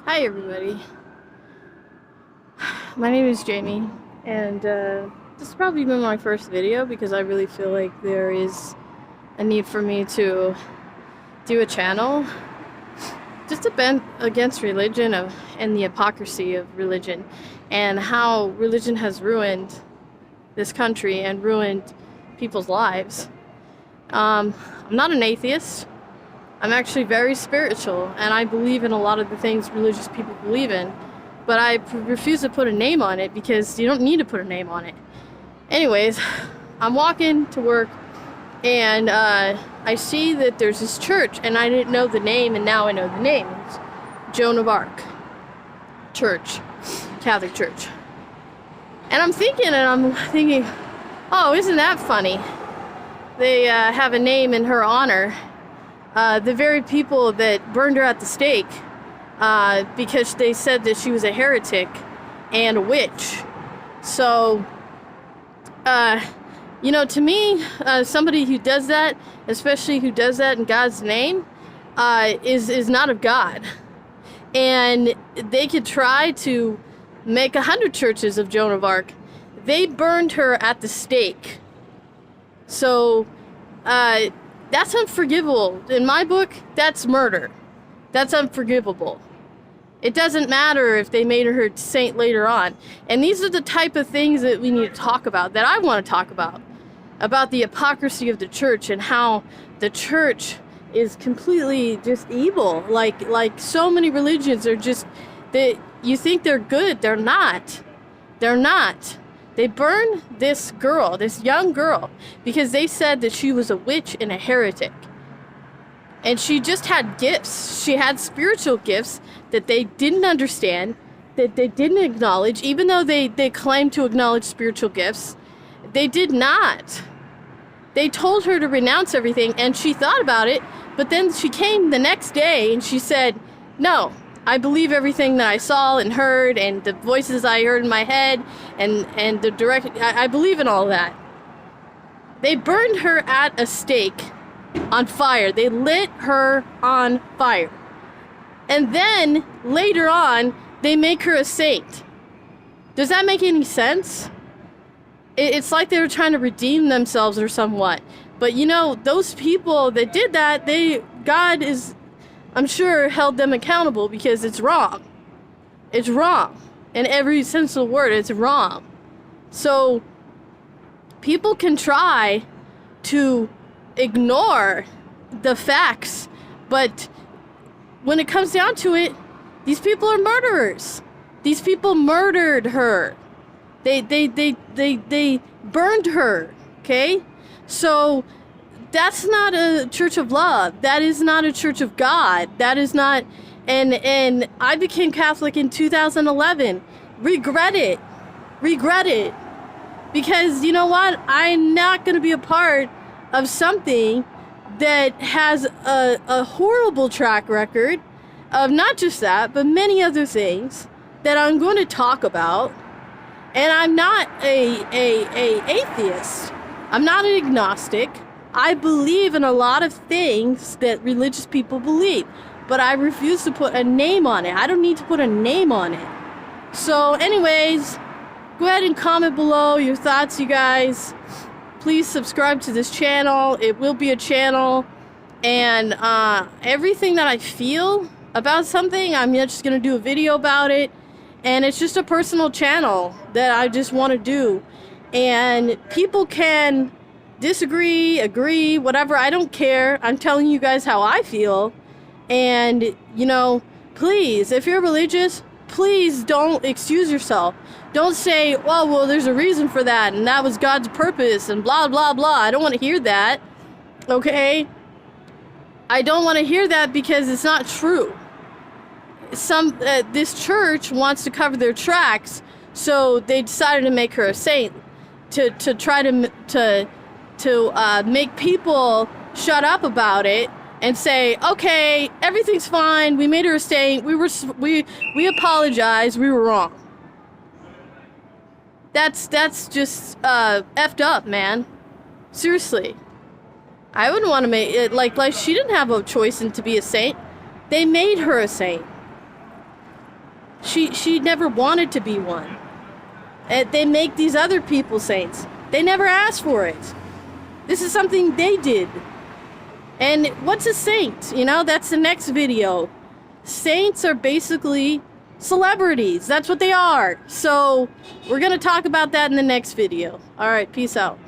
Hi everybody, my name is Jamie, and this has probably been my first video because I really feel like there is a need for me to do a channel just to bend against religion and the hypocrisy of religion and how religion has ruined this country and ruined people's lives. I'm not an atheist. I'm actually very spiritual, and I believe in a lot of the things religious people believe in, but I refuse to put a name on it because you don't need to put a name on it. Anyways, I'm walking to work, and I see that there's this church, and I didn't know the name, and now I know the name. It's Joan of Arc Church, Catholic Church. And I'm thinking, oh, isn't that funny? They have a name in her honor. The very people that burned her at the stake because they said that she was a heretic and a witch. So, to me, somebody who does that, especially who does that in God's name, is not of God. And they could try to make 100 churches of Joan of Arc. They burned her at the stake. So, that's unforgivable. In my book, that's murder. That's unforgivable. It doesn't matter if they made her a saint later on. And these are the type of things that we need to talk about, that I want to talk about the hypocrisy of the church and how the church is completely just evil. Like so many religions are just, you think they're good. They're not. They're not. They burned this girl, this young girl, because they said that she was a witch and a heretic. And she just had gifts. She had spiritual gifts that they didn't understand, that they didn't acknowledge, even though they claimed to acknowledge spiritual gifts. They did not. They told her to renounce everything, and she thought about it, but then she came the next day and she said, no, I believe everything that I saw and heard and the voices I heard in my head and the direct, I believe in all that. They burned her at a stake on fire. They lit her on fire. And then later on, they make her a saint. Does that make any sense? It's like they were trying to redeem themselves or somewhat. But those people that did that, God is, I'm sure, held them accountable because it's wrong. It's wrong. In every sense of the word, it's wrong. So, people can try to ignore the facts, but when it comes down to it, these people are murderers. These people murdered her. They burned her, okay? So, that's not a church of love. That is not a church of God. That is not, and I became Catholic in 2011. Regret it. Because you know what? I'm not going to be a part of something that has a horrible track record of not just that, but many other things that I'm going to talk about. And I'm not a atheist. I'm not an agnostic. I believe in a lot of things that religious people believe, but I refuse to put a name on it. I don't need to put a name on it. So anyways, go ahead and comment below your thoughts, you guys. Please subscribe to this channel. It will be a channel, and everything that I feel about something, I'm just going to do a video about it, and it's just a personal channel that I just want to do, and people can disagree, agree, whatever, I don't care. I'm telling you guys how I feel. And, please, if you're religious, please don't excuse yourself. Don't say, well, there's a reason for that, and that was God's purpose, and blah, blah, blah. I don't want to hear that, okay? I don't want to hear that because it's not true. This church wants to cover their tracks, so they decided to make her a saint to try to make people shut up about it and say, okay, everything's fine. We made her a saint. We apologize. We were wrong. That's just effed up, man. Seriously. I wouldn't want to make it like she didn't have a choice in to be a saint. They made her a saint. She never wanted to be one. And they make these other people saints. They never asked for it. This is something they did. And what's a saint? You know, that's the next video. Saints are basically celebrities. That's what they are. So we're going to talk about that in the next video. All right, peace out.